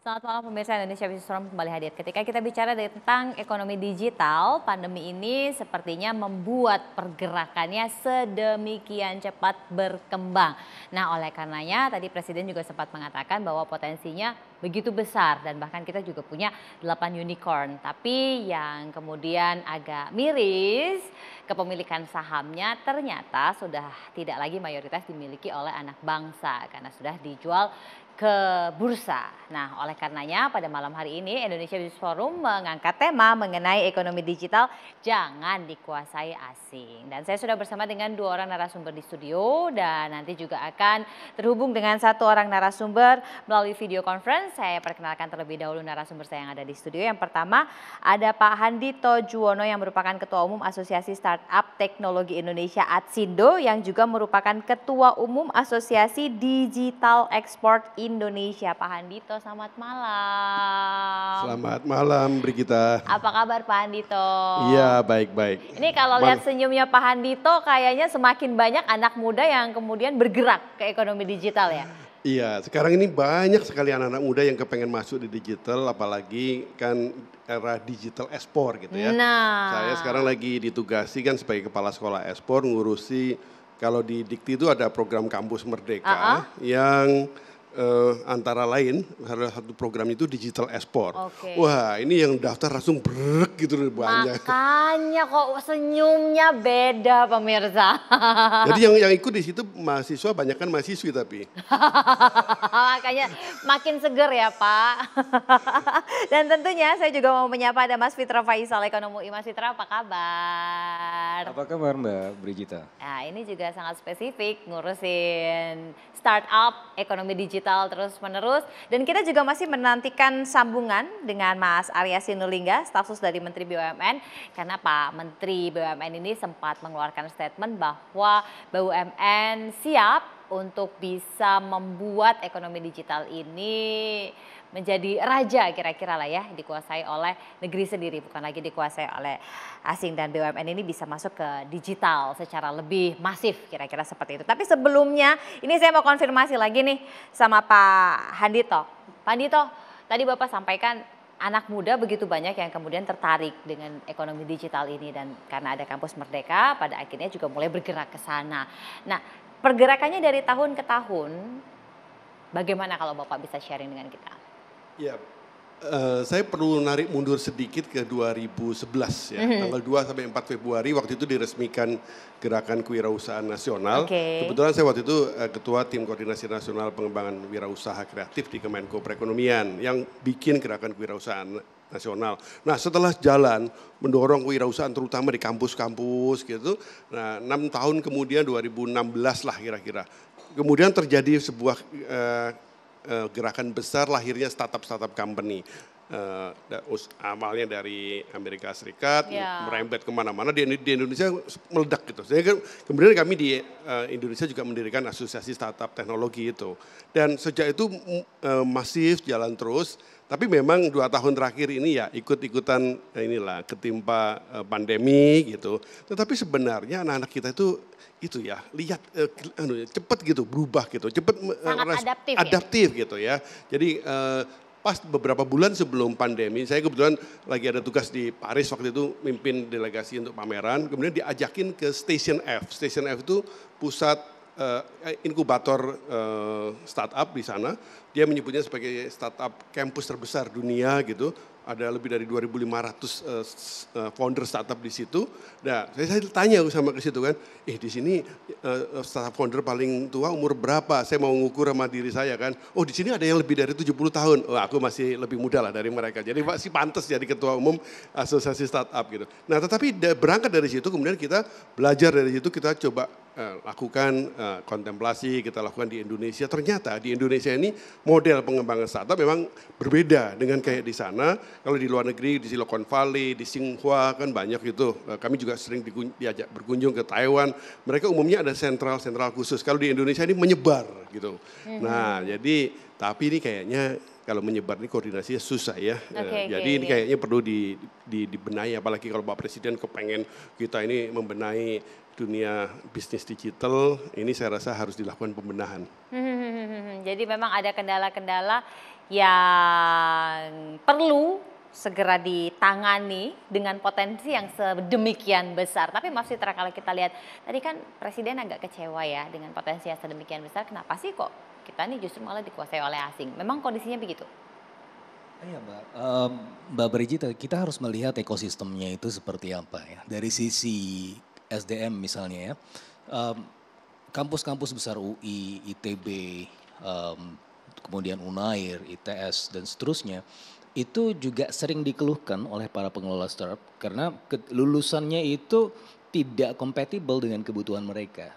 Selamat malam pemirsa Indonesia Business Forum kembali hadir. Ketika kita bicara tentang ekonomi digital, pandemi ini sepertinya membuat pergerakannya sedemikian cepat berkembang. Nah, oleh karenanya tadi Presiden juga sempat mengatakan bahwa potensinya begitu besar dan bahkan kita juga punya 8 unicorn. Tapi yang kemudian agak miris, kepemilikan sahamnya ternyata sudah tidak lagi mayoritas dimiliki oleh anak bangsa karena sudah dijual ke bursa. Nah, oleh karenanya pada malam hari ini Indonesia Business Forum mengangkat tema mengenai ekonomi digital jangan dikuasai asing. Dan saya sudah bersama dengan 2 orang narasumber di studio dan nanti juga akan terhubung dengan 1 orang narasumber melalui video conference. Saya perkenalkan terlebih dahulu narasumber saya yang ada di studio. Yang pertama ada Pak Handito Juwono yang merupakan Ketua Umum Asosiasi Startup Teknologi Indonesia Atsindo yang juga merupakan Ketua Umum Asosiasi Digital Export Indonesia. Pak Handito, selamat malam. Selamat malam, Brigita. Apa kabar Pak Handito? Iya, baik-baik. Ini kalau lihat senyumnya Pak Handito kayaknya semakin banyak anak muda yang kemudian bergerak ke ekonomi digital ya? Iya, sekarang ini banyak sekali anak-anak muda yang kepengen masuk di digital, apalagi kan era digital ekspor gitu ya. Nah. Saya sekarang lagi ditugasi kan sebagai kepala sekolah ekspor ngurusi, kalau di Dikti itu ada program Kampus Merdeka yang antara lain salah satu program itu digital ekspor. Wah, ini yang daftar langsung brek gitu banyak. Makanya kok senyumnya beda pemirsa. Jadi yang ikut di situ mahasiswa banyak kan mahasiswi tapi. Makanya makin seger ya Pak. Dan tentunya saya juga mau menyapa ada Mas Fitra Faisal, Ekonom UI. Mas Fitra, apa kabar? Apa kabar Mbak Brigita? Nah, ini juga sangat spesifik ngurusin startup ekonomi digital terus menerus. Dan kita juga masih menantikan sambungan dengan Mas Arya Sinulinga, staf sus dari Menteri BUMN. Karena Pak Menteri BUMN ini sempat mengeluarkan statement bahwa BUMN siap untuk bisa membuat ekonomi digital ini menjadi raja kira-kira lah ya, dikuasai oleh negeri sendiri, bukan lagi dikuasai oleh asing, dan BUMN ini bisa masuk ke digital secara lebih masif kira-kira seperti itu. Tapi sebelumnya ini saya mau konfirmasi lagi nih sama Pak Handito. Pak Handito, tadi Bapak sampaikan anak muda begitu banyak yang kemudian tertarik dengan ekonomi digital ini dan karena ada Kampus Merdeka pada akhirnya juga mulai bergerak ke sana. Nah, pergerakannya dari tahun ke tahun, bagaimana kalau Bapak bisa sharing dengan kita? Ya, saya perlu narik mundur sedikit ke 2011 ya, tanggal 2 sampai 4 Februari waktu itu diresmikan Gerakan Kewirausahaan Nasional. Kebetulan saya waktu itu Ketua Tim Koordinasi Nasional Pengembangan Wirausaha Kreatif di Kemenko Perekonomian yang bikin Gerakan Kewirausahaan Nasional. Nah, setelah jalan mendorong kewirausahaan terutama di kampus-kampus gitu. Nah, 6 tahun kemudian 2016 lah kira-kira. Kemudian terjadi sebuah gerakan besar lahirnya startup company. Awalnya dari Amerika Serikat, merembet kemana-mana, di Indonesia meledak gitu. Kemudian kami di Indonesia juga mendirikan asosiasi startup teknologi itu. Dan sejak itu masif jalan terus, tapi memang 2 tahun terakhir ini ya ikut-ikutan inilah ketimpa pandemi gitu. Tetapi sebenarnya anak-anak kita itu ya lihat cepat gitu berubah gitu, cepat adaptif gitu ya. Jadi pas beberapa bulan sebelum pandemi, saya kebetulan lagi ada tugas di Paris waktu itu mimpin delegasi untuk pameran, kemudian diajakin ke Station F. Station F itu pusat inkubator startup di sana. Dia menyebutnya sebagai startup kampus terbesar dunia gitu. Ada lebih dari 2.500 founder startup di situ. Nah, saya tanya sama ke situ kan, di sini startup founder paling tua umur berapa? Saya mau ngukur sama diri saya kan. Oh, di sini ada yang lebih dari 70 tahun. Oh, aku masih lebih muda lah dari mereka. Jadi masih pantas jadi ketua umum asosiasi startup gitu. Nah, tetapi berangkat dari situ kemudian kita belajar dari situ, kita coba lakukan kontemplasi, kita lakukan di Indonesia. Ternyata di Indonesia ini model pengembangan startup memang berbeda dengan kayak di sana. Kalau di luar negeri, di Silicon Valley, di Tsinghua kan banyak gitu. Kami juga sering diajak berkunjung ke Taiwan. Mereka umumnya ada sentral khusus. Kalau di Indonesia ini menyebar gitu. Nah, jadi tapi ini kayaknya kalau menyebar ini koordinasinya susah ya. Jadi ini kayaknya perlu dibenahi, apalagi kalau Pak Presiden kepengen kita ini membenahi dunia bisnis digital, ini saya rasa harus dilakukan pembenahan. Jadi memang ada kendala-kendala yang perlu segera ditangani dengan potensi yang sedemikian besar. Tapi Mas Fitra, kalau kita lihat tadi kan Presiden agak kecewa ya dengan potensi yang sedemikian besar. Kenapa sih kok kita nih justru malah dikuasai oleh asing? Memang kondisinya begitu? Iya Mbak, Mbak Brigita, kita harus melihat ekosistemnya itu seperti apa ya. Dari sisi SDM misalnya ya, kampus-kampus besar UI, ITB, kemudian Unair, ITS dan seterusnya, itu juga sering dikeluhkan oleh para pengelola startup karena lulusannya itu tidak kompatibel dengan kebutuhan mereka.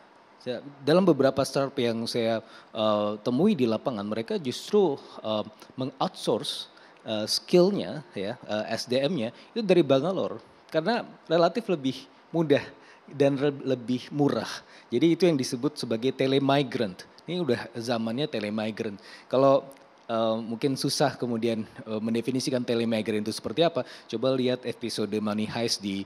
Dalam beberapa startup yang saya temui di lapangan, mereka justru mengoutsource skillnya ya, SDM-nya itu dari Bangalore karena relatif lebih mudah dan lebih murah. Jadi itu yang disebut sebagai telemigrant. Ini udah zamannya telemigrant. Kalau mungkin susah kemudian mendefinisikan telemigrant itu seperti apa. Coba lihat episode Money Heist di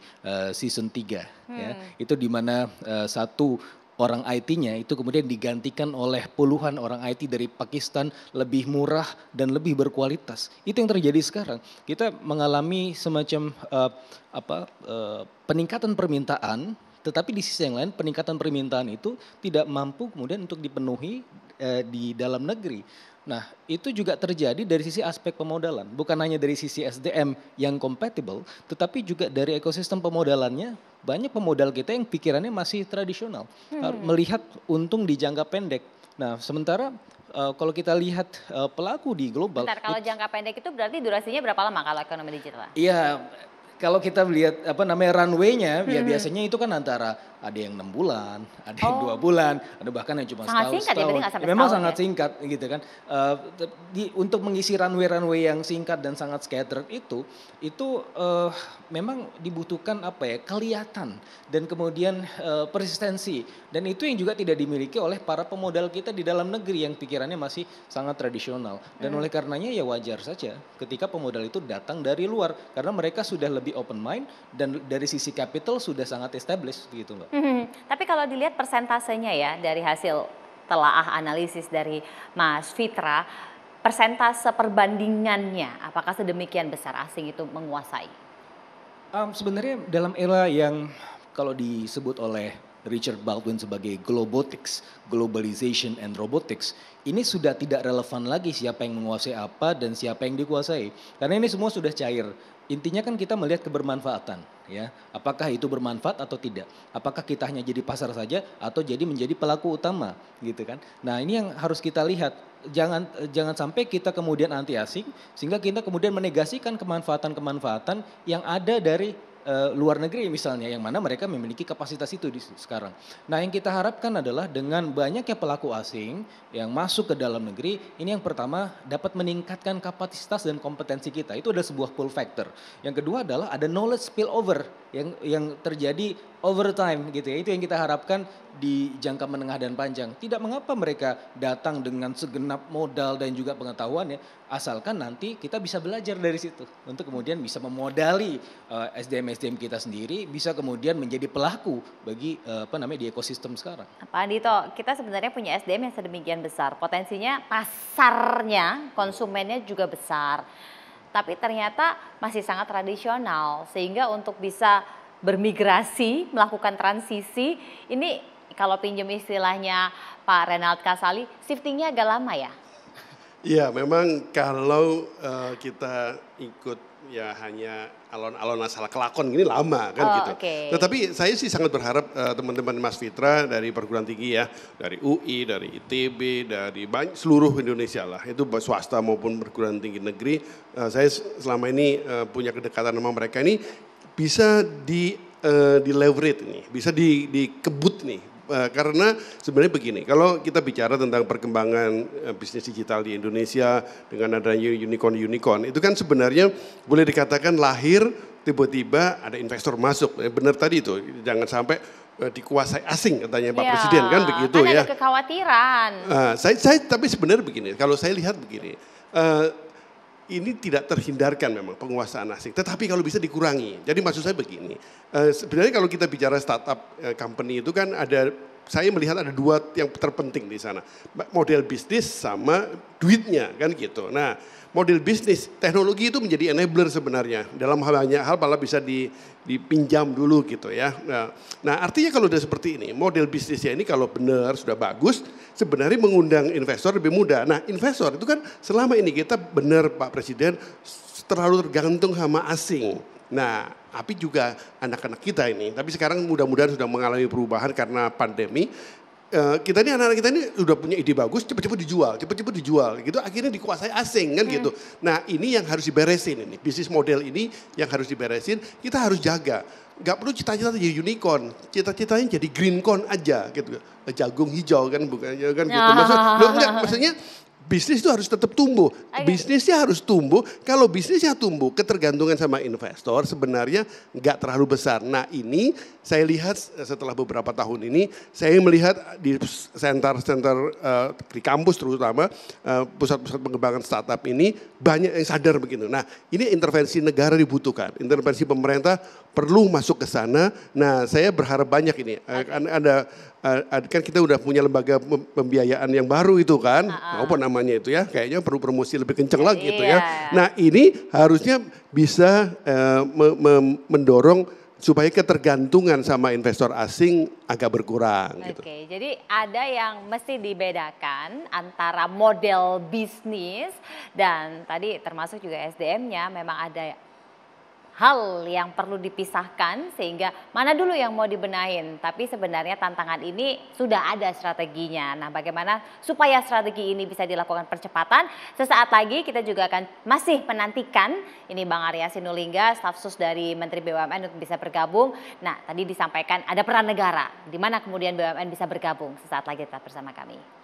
season 3 ya. Itu di mana satu orang IT-nya itu kemudian digantikan oleh puluhan orang IT dari Pakistan lebih murah dan lebih berkualitas. Itu yang terjadi sekarang. Kita mengalami semacam peningkatan permintaan, tetapi di sisi yang lain peningkatan permintaan itu tidak mampu kemudian untuk dipenuhi di dalam negeri. Nah, itu juga terjadi dari sisi aspek pemodalan, bukan hanya dari sisi SDM yang compatible, tetapi juga dari ekosistem pemodalannya. Banyak pemodal kita yang pikirannya masih tradisional, melihat untung di jangka pendek. Nah, sementara kalau kita lihat pelaku di global. Bentar, kalau jangka pendek itu berarti durasinya berapa lama kalau ekonomi digital? Iya, kalau kita lihat runway-nya, ya biasanya itu kan antara ada yang 6 bulan, ada yang 2 bulan, ada bahkan yang cuma sangat setahun. Singkat ya, berarti nggak sampai Memang setahun sangat ya? singkat gitu kan. Untuk mengisi runway-runway yang singkat dan sangat scattered itu memang dibutuhkan kelihatan dan kemudian persistensi. Dan itu yang juga tidak dimiliki oleh para pemodal kita di dalam negeri yang pikirannya masih sangat tradisional. Dan oleh karenanya ya wajar saja ketika pemodal itu datang dari luar karena mereka sudah lebih open mind dan dari sisi capital sudah sangat established gitu Mbak. Tapi kalau dilihat persentasenya ya dari hasil telaah analisis dari Mas Fitra, persentase perbandingannya apakah sedemikian besar asing itu menguasai? Sebenarnya dalam era yang kalau disebut oleh Richard Baldwin sebagai globotics, globalization and robotics, ini sudah tidak relevan lagi siapa yang menguasai apa dan siapa yang dikuasai. Karena ini semua sudah cair. Intinya kan kita melihat kebermanfaatan ya. Apakah itu bermanfaat atau tidak? Apakah kita hanya jadi pasar saja atau jadi menjadi pelaku utama gitu kan. Nah, ini yang harus kita lihat. Jangan sampai kita kemudian anti asing sehingga kita kemudian menegasikan kemanfaatan-kemanfaatan yang ada dari luar negeri misalnya yang mana mereka memiliki kapasitas itu sekarang. Nah, yang kita harapkan adalah dengan banyaknya pelaku asing yang masuk ke dalam negeri, ini yang pertama dapat meningkatkan kapasitas dan kompetensi kita. Itu adalah sebuah pull factor. Yang kedua adalah ada knowledge spillover yang terjadi over time gitu ya. Itu yang kita harapkan di jangka menengah dan panjang. Tidak mengapa mereka datang dengan segenap modal dan juga pengetahuan ya, asalkan nanti kita bisa belajar dari situ untuk kemudian bisa memodali SDM kita sendiri, bisa kemudian menjadi pelaku bagi di ekosistem sekarang. Pak Andito, kita sebenarnya punya SDM yang sedemikian besar, potensinya pasarnya, konsumennya juga besar, tapi ternyata masih sangat tradisional sehingga untuk bisa bermigrasi, melakukan transisi, ini kalau pinjam istilahnya Pak Renald Kasali, shiftingnya agak lama ya? Iya, memang kalau kita ikut ya hanya alon-alon masalah kelakon gini lama kan gitu. Okay. Tetapi saya sih sangat berharap teman-teman Mas Fitra dari perguruan tinggi ya, dari UI, dari ITB, dari seluruh Indonesia lah, itu swasta maupun perguruan tinggi negeri, saya selama ini punya kedekatan sama mereka ini bisa di leverage nih, bisa dikebut nih. Karena sebenarnya begini, kalau kita bicara tentang perkembangan bisnis digital di Indonesia dengan adanya unicorn, itu kan sebenarnya boleh dikatakan lahir tiba-tiba ada investor masuk. Benar tadi itu, jangan sampai dikuasai asing katanya Pak Presiden kan begitu kan ya. Ada kekhawatiran. Saya tapi sebenarnya begini, kalau saya lihat begini, ini tidak terhindarkan memang penguasaan asing, tetapi kalau bisa dikurangi. Jadi maksud saya begini, sebenarnya kalau kita bicara startup company itu kan ada saya melihat ada dua yang terpenting di sana. Model bisnis sama duitnya kan gitu. Nah model bisnis, teknologi itu menjadi enabler sebenarnya. Dalam banyak hal malah bisa dipinjam dulu gitu ya. Nah artinya kalau udah seperti ini, model bisnisnya ini kalau benar sudah bagus, sebenarnya mengundang investor lebih mudah. Nah investor itu kan selama ini kita benar Pak Presiden terlalu tergantung sama asing. Nah tapi juga anak-anak kita ini, tapi sekarang mudah-mudahan sudah mengalami perubahan karena pandemi. Kita ini anak-anak kita ini udah punya ide bagus, cepet-cepet dijual gitu, akhirnya dikuasai asing kan gitu. Nah ini yang harus diberesin ini, bisnis model ini yang harus diberesin, kita harus jaga. Gak perlu cita-cita jadi unicorn, cita-citanya jadi greencorn aja gitu, jagung hijau kan bukannya kan gitu. Maksudnya bisnis itu harus tetap tumbuh. Bisnisnya harus tumbuh. Kalau bisnisnya tumbuh, ketergantungan sama investor sebenarnya nggak terlalu besar. Nah ini saya lihat setelah beberapa tahun ini, saya melihat di center-center di kampus terutama pusat-pusat pengembangan startup ini banyak yang sadar begitu. Nah ini intervensi negara dibutuhkan, intervensi pemerintah perlu masuk ke sana. Nah saya berharap banyak ini kan kita udah punya lembaga pembiayaan yang baru itu kan, apa namanya itu ya, kayaknya perlu promosi lebih kenceng lagi gitu ya. Nah ini harusnya bisa mendorong supaya ketergantungan sama investor asing agak berkurang. Gitu. Oke, jadi ada yang mesti dibedakan antara model bisnis dan tadi termasuk juga SDM-nya memang ada hal yang perlu dipisahkan sehingga mana dulu yang mau dibenahin. Tapi sebenarnya tantangan ini sudah ada strateginya. Nah bagaimana supaya strategi ini bisa dilakukan percepatan. Sesaat lagi kita juga akan masih menantikan ini Bang Arya Sinulinga, staf sus dari Menteri BUMN untuk bisa bergabung. Nah tadi disampaikan ada peran negara. Di mana kemudian BUMN bisa bergabung. Sesaat lagi tetap bersama kami.